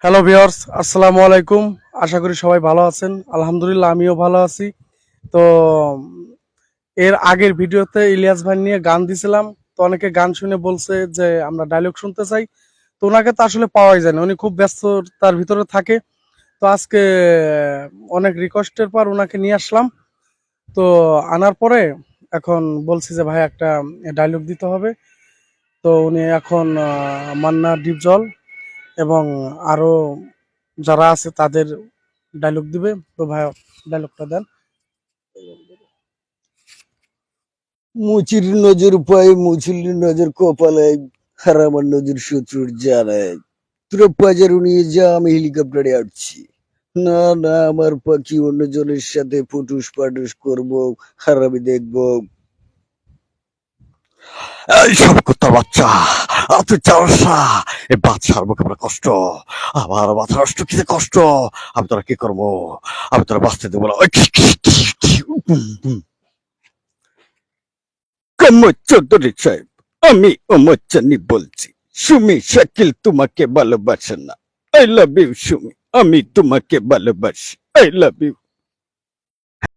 Hello viewers, আসসালামু আলাইকুম। আশা করি সবাই ভালো আছেন। আলহামদুলিল্লাহ আমিও ভালো আছি। তো এর আগের ভিডিওতে ইলিয়াস ভাই নিয়ে গান দিছিলাম। তো অনেকে গান শুনে বলছে যে আমরা ডায়লগ শুনতে চাই। তো ওনাকে তো আসলে পাওয়াই যায় না, উনি খুব ব্যস্ততার ভিতরে থাকে। তো আজকে অনেক রিকোয়েস্টের পর ওনাকে নিয়ে আসলাম। তো আনার পরে এখন বলছি যে ভাই একটা ডায়লগ দিতে হবে। তো উনি এখন মান্না, ডিপজল এবং আরো যারা আছে তাদের ডায়লগ দিবে। তো ভাই ডায়লগটা দেন। মুচির নজর পায় মুচির নজর কপালে আর আমার নজর শত্রুর জানায় তোরা পাজারো নিয়ে যা আমি হেলিকপ্টারে আসছি না না আমার পাখি অন্যজনের সাথে ফুটুস পাটুস করবো আর আমি দেখবো এই সব কুত্তার বাচ্চা তুই চাস না এই বাচ্চার মুখে আমার কষ্ট আমার মাথা নষ্ট কি যে কষ্ট আমি তোরা কি করবো আমি তোরা বাঁচতে দেবো না কম্মো চৌধুরী সাহেব আমি ওমর চানি বলছি সুমি শাকিল তোমাকে ভালোবাসে না আই লাভ ইউ সুমি আমি তোমাকে ভালোবাসি আই লাভ ইউ